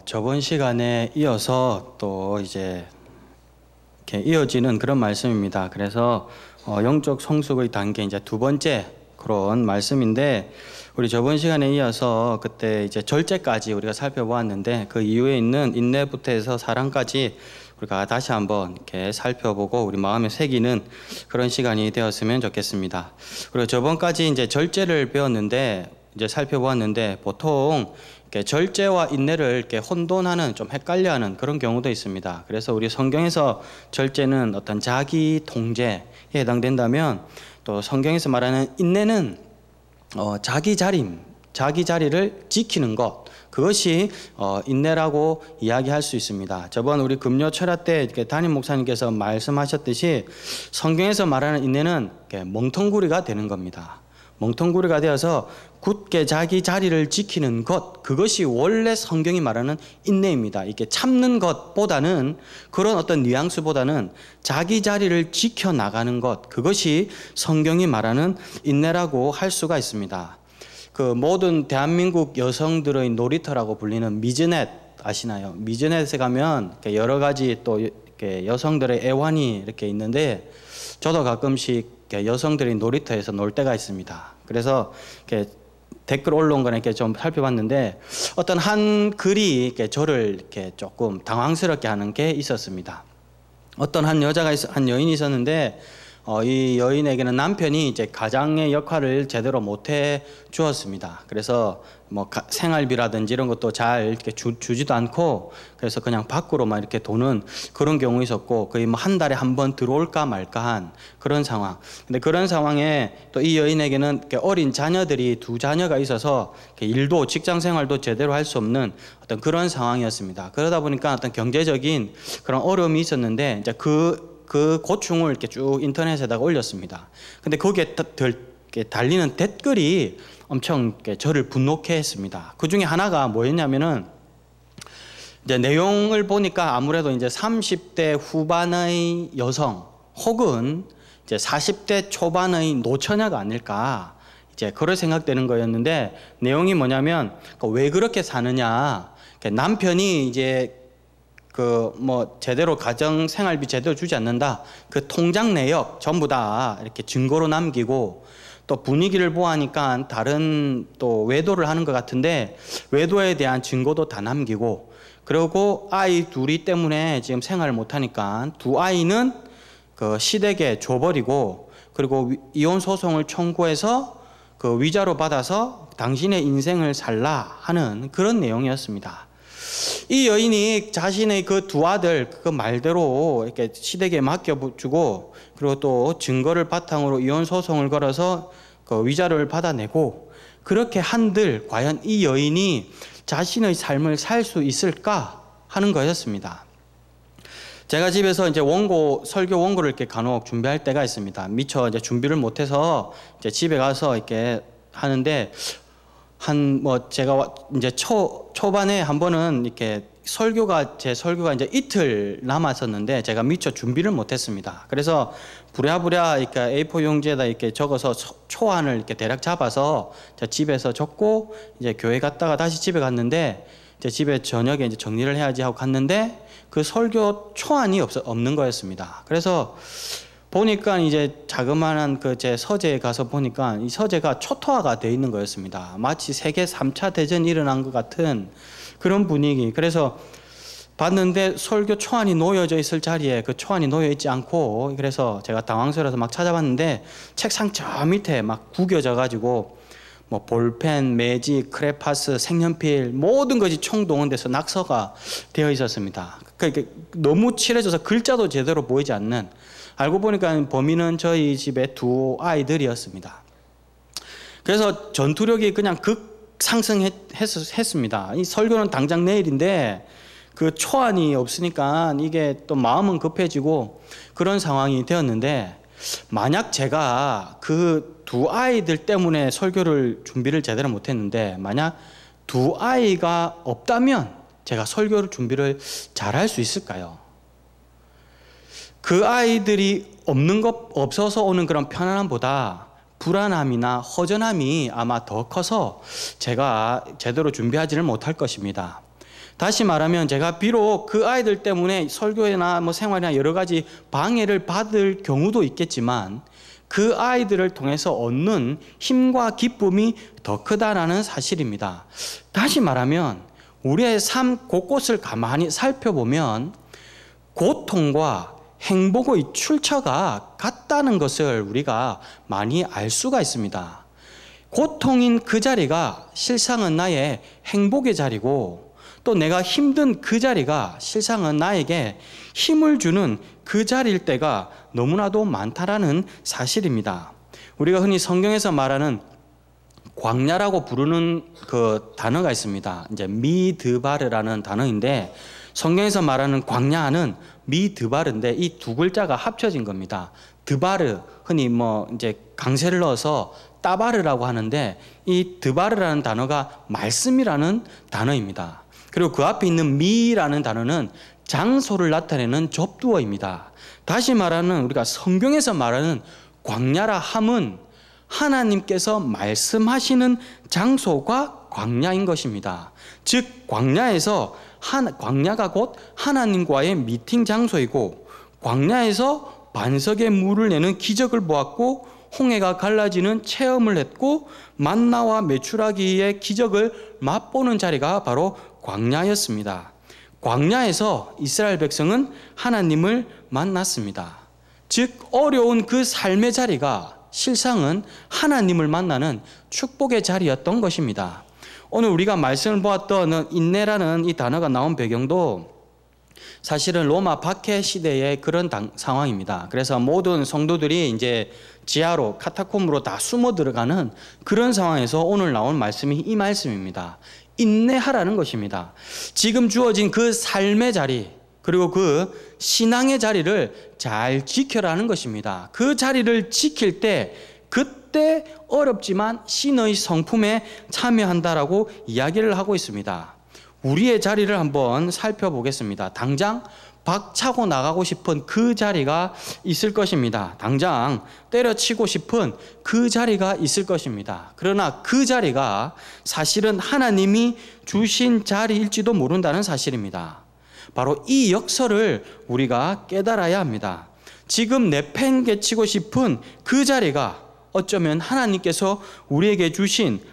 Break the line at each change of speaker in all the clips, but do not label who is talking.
저번 시간에 이어서 또 이제 이렇게 이어지는 그런 말씀입니다. 그래서 영적 성숙의 단계 이제 두 번째 그런 말씀인데, 우리 저번 시간에 이어서 그때 이제 절제까지 우리가 살펴보았는데, 그 이후에 있는 인내부터 해서 사랑까지 우리가 다시 한번 이렇게 살펴보고 우리 마음에 새기는 그런 시간이 되었으면 좋겠습니다. 그리고 저번까지 이제 절제를 배웠는데, 이제 살펴보았는데, 보통 이렇게 절제와 인내를 이렇게 혼돈하는, 좀 헷갈려하는 그런 경우도 있습니다. 그래서 우리 성경에서 절제는 어떤 자기 통제에 해당된다면, 또 성경에서 말하는 인내는 자기 자리를 지키는 것, 그것이 인내라고 이야기할 수 있습니다. 저번 우리 금요 철야 때 이렇게 담임 목사님께서 말씀하셨듯이, 성경에서 말하는 인내는 멍텅구리가 되는 겁니다. 멍텅구리가 되어서 굳게 자기 자리를 지키는 것, 그것이 원래 성경이 말하는 인내입니다. 이렇게 참는 것보다는, 그런 어떤 뉘앙스보다는 자기 자리를 지켜나가는 것, 그것이 성경이 말하는 인내라고 할 수가 있습니다. 그 모든 대한민국 여성들의 놀이터라고 불리는 미즈넷 아시나요? 미즈넷에 가면 여러 가지 또 이렇게 여성들의 애환이 이렇게 있는데, 저도 가끔씩 여성들이 놀이터에서 놀 때가 있습니다. 그래서 이렇게 댓글 올라온 거는 이렇게 좀 살펴봤는데, 어떤 한 글이 이렇게 저를 이렇게 조금 당황스럽게 하는 게 있었습니다. 어떤 한 여인이 있었는데, 이 여인에게는 남편이 이제 가장의 역할을 제대로 못해 주었습니다. 그래서 뭐 생활비라든지 이런 것도 잘 이렇게 주지도 않고, 그래서 그냥 밖으로만 이렇게 도는 그런 경우 있었고, 거의 뭐 한 달에 한 번 들어올까 말까한 그런 상황. 근데 그런 상황에 또 이 여인에게는 이렇게 어린 자녀들이 두 자녀가 있어서 일도 직장 생활도 제대로 할 수 없는 어떤 그런 상황이었습니다. 그러다 보니까 어떤 경제적인 그런 어려움이 있었는데, 이제 그 고충을 이렇게 쭉 인터넷에다가 올렸습니다. 근데 거기에 달리는 댓글이 엄청 저를 분노케 했습니다. 그 중에 하나가 뭐였냐면은, 이제 내용을 보니까 아무래도 이제 30대 후반의 여성 혹은 이제 40대 초반의 노처녀가 아닐까, 이제 그럴 생각되는 거였는데, 내용이 뭐냐면, 왜 그렇게 사느냐, 남편이 이제 뭐 제대로 가정 생활비 제대로 주지 않는다, 그 통장 내역 전부 다 이렇게 증거로 남기고, 또 분위기를 보아하니까 다른 또 외도를 하는 것 같은데 외도에 대한 증거도 다 남기고, 그리고 아이 둘이 때문에 지금 생활을 못하니까 두 아이는 그 시댁에 줘버리고, 그리고 이혼 소송을 청구해서 그 위자료 받아서 당신의 인생을 살라 하는 그런 내용이었습니다. 이 여인이 자신의 그 두 아들 그 말대로 이렇게 시댁에 맡겨주고, 그리고 또 증거를 바탕으로 이혼 소송을 걸어서 그 위자료를 받아내고, 그렇게 한들 과연 이 여인이 자신의 삶을 살 수 있을까 하는 거였습니다. 제가 집에서 이제 설교 원고를 이렇게 간혹 준비할 때가 있습니다. 미처 이제 준비를 못해서 이제 집에 가서 이렇게 하는데, 제가 이제 초반에 한 번은 이렇게 제 설교가 이제 이틀 남았었는데, 제가 미처 준비를 못했습니다. 그래서 부랴부랴 이렇게 A4 용지에다 이렇게 적어서 초안을 이렇게 대략 잡아서 집에서 적고, 이제 교회 갔다가 다시 집에 갔는데, 이제 집에 저녁에 이제 정리를 해야지 하고 갔는데, 그 설교 초안이 없는 거였습니다. 그래서 보니까 이제 자그마한 그 제 서재에 가서 보니까 이 서재가 초토화가 되어 있는 거였습니다. 마치 세계 3차 대전이 일어난 것 같은 그런 분위기. 그래서 봤는데 설교 초안이 놓여져 있을 자리에 그 초안이 놓여 있지 않고, 그래서 제가 당황스러워서 막 찾아봤는데, 책상 저 밑에 막 구겨져 가지고 뭐 볼펜, 매직, 크레파스, 색연필 모든 것이 총동원돼서 낙서가 되어 있었습니다. 그러니까 너무 칠해져서 글자도 제대로 보이지 않는, 알고 보니까 범인은 저희 집의 두 아이들이었습니다. 그래서 전투력이 그냥 급상승했습니다. 이 설교는 당장 내일인데 그 초안이 없으니까 이게 또 마음은 급해지고 그런 상황이 되었는데, 만약 제가 그 두 아이들 때문에 설교를 준비를 제대로 못했는데, 만약 두 아이가 없다면 제가 설교를 준비를 잘할 수 있을까요? 그 아이들이 없어서 오는 그런 편안함보다 불안함이나 허전함이 아마 더 커서 제가 제대로 준비하지를 못할 것입니다. 다시 말하면 제가 비록 그 아이들 때문에 설교나 뭐 생활이나 여러 가지 방해를 받을 경우도 있겠지만 그 아이들을 통해서 얻는 힘과 기쁨이 더 크다라는 사실입니다. 다시 말하면 우리의 삶 곳곳을 가만히 살펴보면 고통과 행복의 출처가 같다는 것을 우리가 많이 알 수가 있습니다. 고통인 그 자리가 실상은 나의 행복의 자리고, 또 내가 힘든 그 자리가 실상은 나에게 힘을 주는 그 자리일 때가 너무나도 많다라는 사실입니다. 우리가 흔히 성경에서 말하는 광야라고 부르는 그 단어가 있습니다. 이제 미드바르라는 단어인데, 성경에서 말하는 광야는 미드바르인데 이 두 글자가 합쳐진 겁니다. 드바르, 흔히 뭐 이제 강세를 넣어서 따바르라고 하는데, 이 드바르라는 단어가 말씀이라는 단어입니다. 그리고 그 앞에 있는 미라는 단어는 장소를 나타내는 접두어입니다. 다시 말하는 우리가 성경에서 말하는 광야라 함은 하나님께서 말씀하시는 장소가 광야인 것입니다. 즉 광야에서 광야가 곧 하나님과의 미팅 장소이고, 광야에서 반석에 물을 내는 기적을 보았고, 홍해가 갈라지는 체험을 했고, 만나와 메추라기의 기적을 맛보는 자리가 바로 광야였습니다. 광야에서 이스라엘 백성은 하나님을 만났습니다. 즉 어려운 그 삶의 자리가 실상은 하나님을 만나는 축복의 자리였던 것입니다. 오늘 우리가 말씀을 보았던 인내라는 이 단어가 나온 배경도 사실은 로마 박해 시대의 그런 상황입니다. 그래서 모든 성도들이 이제 지하로 카타콤으로 다 숨어 들어가는 그런 상황에서 오늘 나온 말씀이 이 말씀입니다. 인내하라는 것입니다. 지금 주어진 그 삶의 자리, 그리고 그 신앙의 자리를 잘 지켜라는 것입니다. 그 자리를 지킬 때 그때 어렵지만 신의 성품에 참여한다라고 이야기를 하고 있습니다. 우리의 자리를 한번 살펴보겠습니다. 당장 박차고 나가고 싶은 그 자리가 있을 것입니다. 당장 때려치고 싶은 그 자리가 있을 것입니다. 그러나 그 자리가 사실은 하나님이 주신 자리일지도 모른다는 사실입니다. 바로 이 역설을 우리가 깨달아야 합니다. 지금 내팽개치고 싶은 그 자리가 어쩌면 하나님께서 우리에게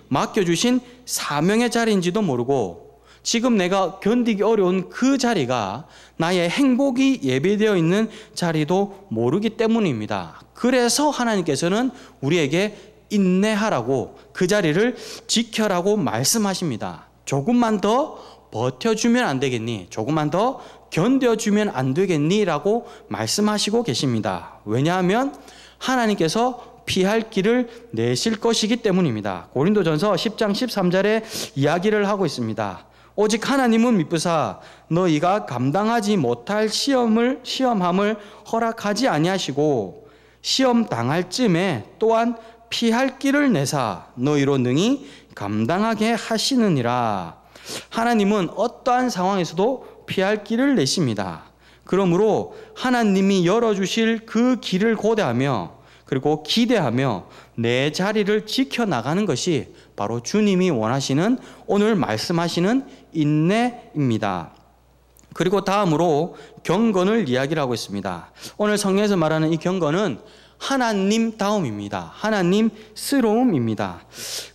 맡겨주신 사명의 자리인지도 모르고, 지금 내가 견디기 어려운 그 자리가 나의 행복이 예배되어 있는 자리도 모르기 때문입니다. 그래서 하나님께서는 우리에게 인내하라고, 그 자리를 지켜라고 말씀하십니다. 조금만 더 버텨주면 안 되겠니? 조금만 더 견뎌주면 안 되겠니? 라고 말씀하시고 계십니다. 왜냐하면 하나님께서 피할 길을 내실 것이기 때문입니다. 고린도전서 10장 13절에 이야기를 하고 있습니다. 오직 하나님은 미쁘사 너희가 감당하지 못할 시험함을 허락하지 아니하시고, 시험 당할 쯤에 또한 피할 길을 내사 너희로 능히 감당하게 하시느니라. 하나님은 어떠한 상황에서도 피할 길을 내십니다. 그러므로 하나님이 열어주실 그 길을 고대하며, 그리고 기대하며 내 자리를 지켜나가는 것이 바로 주님이 원하시는, 오늘 말씀하시는 인내입니다. 그리고 다음으로 경건을 이야기를 하고 있습니다. 오늘 성경에서 말하는 이 경건은 하나님다움입니다. 하나님스러움입니다.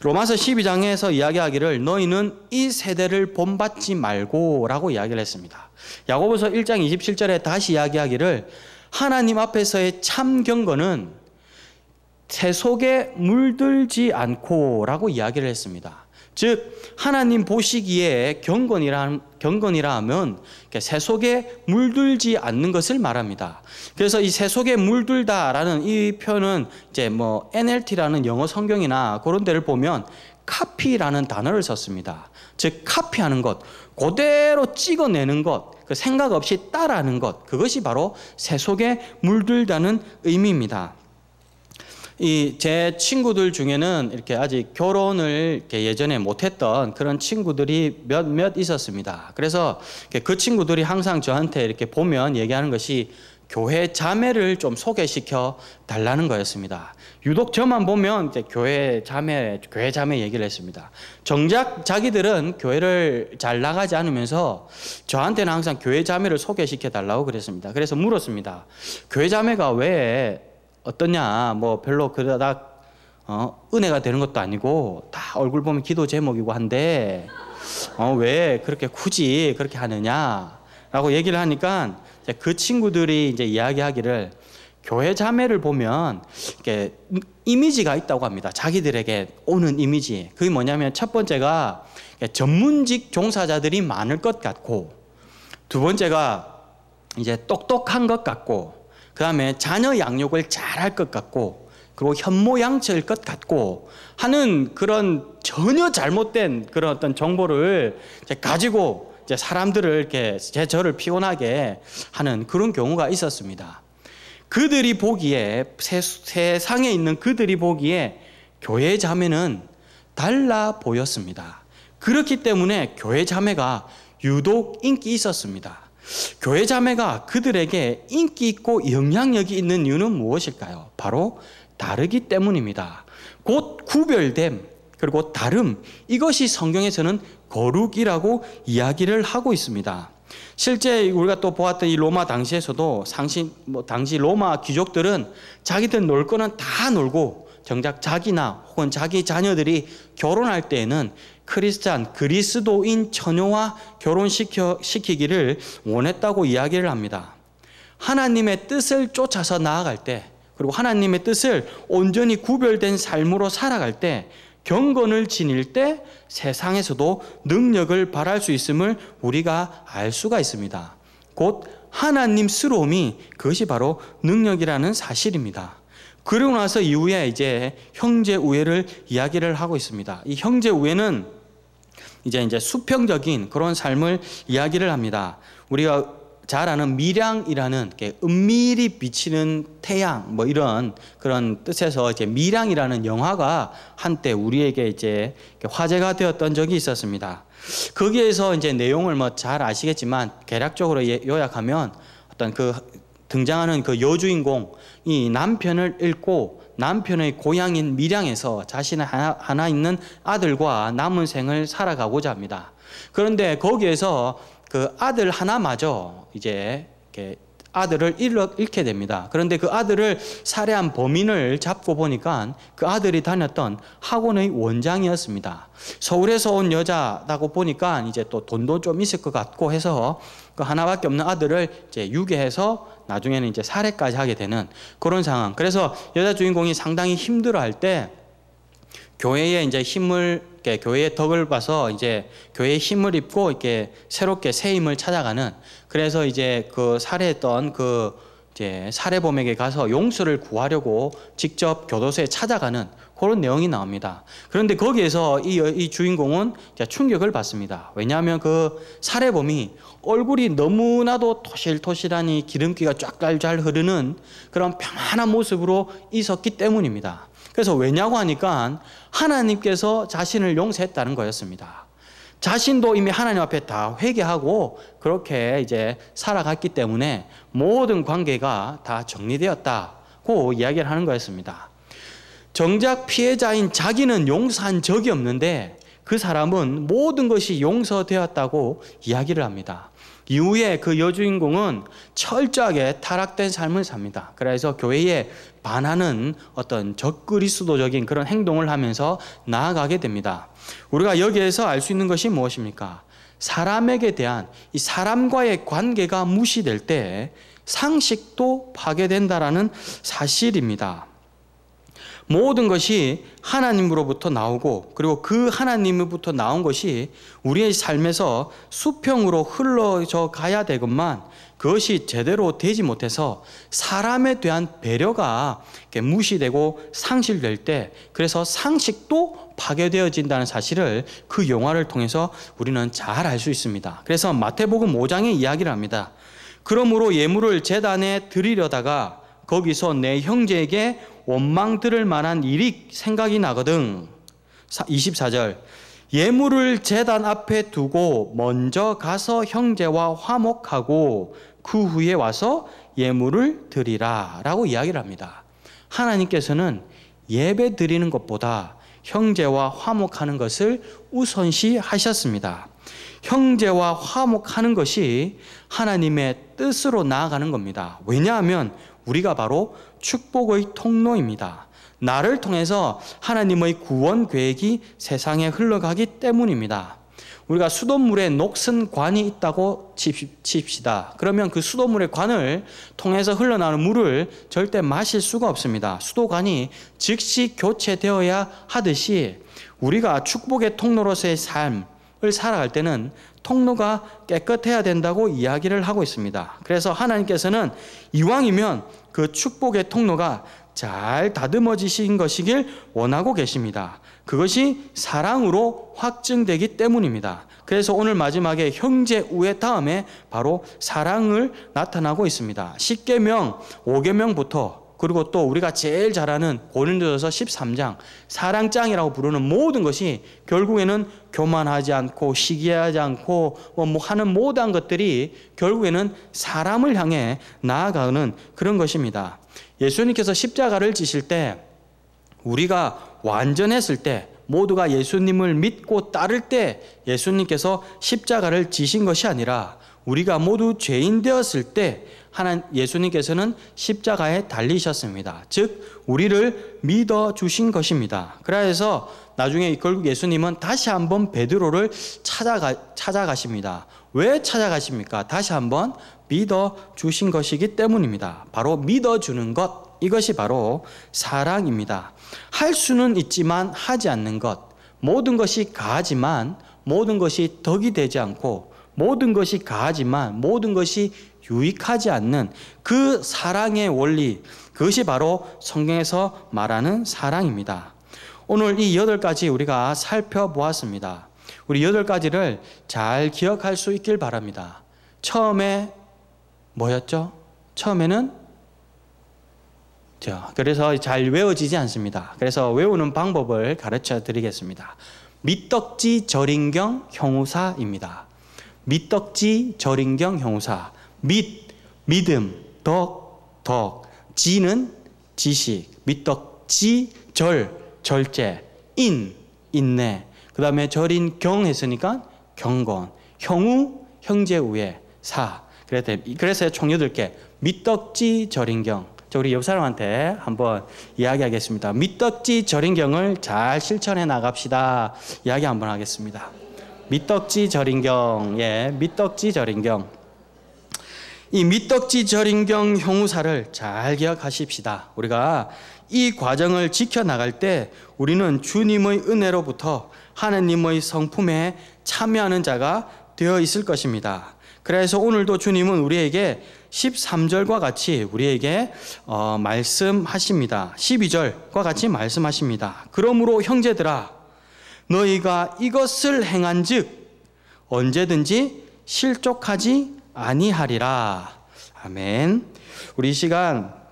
로마서 12장에서 이야기하기를 너희는 이 세대를 본받지 말고 라고 이야기를 했습니다. 야고보서 1장 27절에 다시 이야기하기를 하나님 앞에서의 참 경건은 새 속에 물들지 않고 라고 이야기를 했습니다. 즉 하나님 보시기에 경건이라 하면 새 속에 물들지 않는 것을 말합니다. 그래서 이 새 속에 물들다라는 이 표현은 이제 뭐 NLT라는 영어 성경이나 그런 데를 보면 카피라는 단어를 썼습니다. 즉 카피하는 것, 그대로 찍어내는 것, 그 생각 없이 따라하는 것, 그것이 바로 새 속에 물들다는 의미입니다. 제 친구들 중에는 이렇게 아직 결혼을 이렇게 예전에 못했던 그런 친구들이 몇몇 있었습니다. 그래서 그 친구들이 항상 저한테 이렇게 보면 얘기하는 것이 교회 자매를 좀 소개시켜 달라는 거였습니다. 유독 저만 보면 이제 교회 자매 얘기를 했습니다. 정작 자기들은 교회를 잘 나가지 않으면서 저한테는 항상 교회 자매를 소개시켜 달라고 그랬습니다. 그래서 물었습니다. 교회 자매가 왜 어떠냐? 뭐 별로 그러다 은혜가 되는 것도 아니고 다 얼굴 보면 기도 제목이고 한데 왜 그렇게 굳이 그렇게 하느냐라고 얘기를 하니까 그 친구들이 이제 이야기하기를 교회 자매를 보면 이렇게 이미지가 있다고 합니다. 자기들에게 오는 이미지. 그게 뭐냐면 첫 번째가 전문직 종사자들이 많을 것 같고, 두 번째가 이제 똑똑한 것 같고, 그 다음에 자녀 양육을 잘할 것 같고, 그리고 현모양처일 것 같고 하는 그런 전혀 잘못된 그런 어떤 정보를 가지고 이제 사람들을 이렇게 저를 피곤하게 하는 그런 경우가 있었습니다. 그들이 보기에 세상에 있는 그들이 보기에 교회 자매는 달라 보였습니다. 그렇기 때문에 교회 자매가 유독 인기 있었습니다. 교회 자매가 그들에게 인기 있고 영향력이 있는 이유는 무엇일까요? 바로 다르기 때문입니다. 곧 구별됨, 그리고 다름, 이것이 성경에서는 거룩이라고 이야기를 하고 있습니다. 실제 우리가 또 보았던 이 로마 당시에서도 당시 로마 귀족들은 자기들 놀 거는 다 놀고 정작 자기나 혹은 자기 자녀들이 결혼할 때에는 그리스도인 처녀와 결혼시키기를 원했다고 이야기를 합니다. 하나님의 뜻을 쫓아서 나아갈 때, 그리고 하나님의 뜻을 온전히 구별된 삶으로 살아갈 때, 경건을 지닐 때 세상에서도 능력을 발할 수 있음을 우리가 알 수가 있습니다. 곧 하나님스러움이 그것이 바로 능력이라는 사실입니다. 그러고 나서 이후에 이제 형제 우애를 이야기를 하고 있습니다. 이 형제 우애는 이제 수평적인 그런 삶을 이야기를 합니다. 우리가 잘 아는 밀양이라는 은밀히 비치는 태양 뭐 이런 그런 뜻에서 이제 밀양이라는 영화가 한때 우리에게 이제 화제가 되었던 적이 있었습니다. 거기에서 이제 내용을 뭐 잘 아시겠지만 개략적으로 요약하면 어떤 그 등장하는 그 여주인공이 남편을 잃고 남편의 고향인 밀양에서 자신의 하나 있는 아들과 남은 생을 살아가고자 합니다. 그런데 거기에서 그 아들 하나마저 이제 아들을 잃게 됩니다. 그런데 그 아들을 살해한 범인을 잡고 보니까 그 아들이 다녔던 학원의 원장이었습니다. 서울에서 온 여자라고 보니까 이제 또 돈도 좀 있을 것 같고 해서 그 하나밖에 없는 아들을 이제 유괴해서 나중에는 이제 살해까지 하게 되는 그런 상황. 그래서 여자 주인공이 상당히 힘들어할 때 교회의 이제 교회의 덕을 봐서 이제 교회의 힘을 입고 이렇게 새롭게 새 힘을 찾아가는, 그래서 이제 그 살해했던 그 이제 살해범에게 가서 용서를 구하려고 직접 교도소에 찾아가는 그런 내용이 나옵니다. 그런데 거기에서 이 주인공은 충격을 받습니다. 왜냐하면 그 살해범이 얼굴이 너무나도 토실토실하니 기름기가 쫙잘 흐르는 그런 평안한 모습으로 있었기 때문입니다. 그래서 왜냐고 하니까 하나님께서 자신을 용서했다는 거였습니다. 자신도 이미 하나님 앞에 다 회개하고 그렇게 이제 살아갔기 때문에 모든 관계가 다 정리되었다고 이야기를 하는 거였습니다. 정작 피해자인 자기는 용서한 적이 없는데 그 사람은 모든 것이 용서되었다고 이야기를 합니다. 이후에 그 여주인공은 철저하게 타락된 삶을 삽니다. 그래서 교회에 반하는 어떤 적그리스도적인 그런 행동을 하면서 나아가게 됩니다. 우리가 여기에서 알 수 있는 것이 무엇입니까? 사람에게 대한 이 사람과의 관계가 무시될 때 상식도 파괴된다라는 사실입니다. 모든 것이 하나님으로부터 나오고 그리고 그 하나님으로부터 나온 것이 우리의 삶에서 수평으로 흘러져 가야 되건만 그것이 제대로 되지 못해서 사람에 대한 배려가 무시되고 상실될 때 그래서 상식도 파괴되어진다는 사실을 그 영화를 통해서 우리는 잘 알 수 있습니다. 그래서 마태복음 5장에 이야기를 합니다. 그러므로 예물을 제단에 드리려다가 거기서 내 형제에게 원망 들을 만한 일이 생각이 나거든. 24절 예물을 제단 앞에 두고 먼저 가서 형제와 화목하고 그 후에 와서 예물을 드리라 라고 이야기를 합니다. 하나님께서는 예배 드리는 것보다 형제와 화목하는 것을 우선시 하셨습니다. 형제와 화목하는 것이 하나님의 뜻으로 나아가는 겁니다. 왜냐하면 우리가 바로 축복의 통로입니다. 나를 통해서 하나님의 구원 계획이 세상에 흘러가기 때문입니다. 우리가 수돗물에 녹슨 관이 있다고 칩시다. 그러면 그 수돗물의 관을 통해서 흘러나오는 물을 절대 마실 수가 없습니다. 수도관이 즉시 교체되어야 하듯이 우리가 축복의 통로로서의 삶을 살아갈 때는 통로가 깨끗해야 된다고 이야기를 하고 있습니다. 그래서 하나님께서는 이왕이면 그 축복의 통로가 잘 다듬어지신 것이길 원하고 계십니다. 그것이 사랑으로 확증되기 때문입니다. 그래서 오늘 마지막에 형제 우애 다음에 바로 사랑을 나타나고 있습니다. 10계명, 5계명부터 그리고 또 우리가 제일 잘 아는 고린도전서 13장 사랑장이라고 부르는 모든 것이 결국에는 교만하지 않고 시기하지 않고 뭐 하는 모든 것들이 결국에는 사람을 향해 나아가는 그런 것입니다. 예수님께서 십자가를 지실 때 우리가 완전했을 때 모두가 예수님을 믿고 따를 때 예수님께서 십자가를 지신 것이 아니라 우리가 모두 죄인 되었을 때 예수님께서는 십자가에 달리셨습니다. 즉 우리를 믿어주신 것입니다. 그래서 나중에 결국 예수님은 다시 한번 베드로를 찾아가십니다. 왜 찾아가십니까? 다시 한번 믿어주신 것이기 때문입니다. 바로 믿어주는 것, 이것이 바로 사랑입니다. 할 수는 있지만 하지 않는 것, 모든 것이 가하지만 모든 것이 덕이 되지 않고 모든 것이 가하지만 모든 것이 유익하지 않는 그 사랑의 원리, 그것이 바로 성경에서 말하는 사랑입니다. 오늘 이 8가지 우리가 살펴보았습니다. 우리 8가지를 잘 기억할 수 있길 바랍니다. 처음에 뭐였죠? 처음에는 그래서 잘 외워지지 않습니다. 그래서 외우는 방법을 가르쳐 드리겠습니다. 밑덕지 절인경 형우사입니다. 밑덕지 절인경 형우사. 믿음, 덕, 지는 지식, 밑덕지 절제, 인내. 그 다음에 절인경 했으니까 경건, 형우 형제 우애, 사. 그래서 총 8개. 밑덕지 절인경. 우리 옆 사람한테 한번 이야기하겠습니다. 밑덕지 절인경을 잘 실천해 나갑시다. 이야기 한번 하겠습니다. 밑덕지 절인경, 밑덕지 절인경. 이 밑덕지 절인경 형우사를 잘 기억하십시다. 우리가 이 과정을 지켜나갈 때 우리는 주님의 은혜로부터 하나님의 성품에 참여하는 자가 되어 있을 것입니다. 그래서 오늘도 주님은 우리에게 13절과 같이 우리에게 말씀하십니다. 12절과 같이 말씀하십니다. 그러므로 형제들아 너희가 이것을 행한즉 언제든지 실족하지 아니하리라. 아멘. 우리 이 시간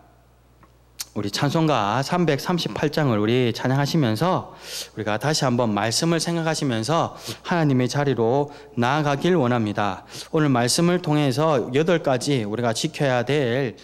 우리 찬송가 338장을 우리 찬양하시면서 우리가 다시 한번 말씀을 생각하시면서 하나님의 자리로 나아가길 원합니다. 오늘 말씀을 통해서 8가지 우리가 지켜야 될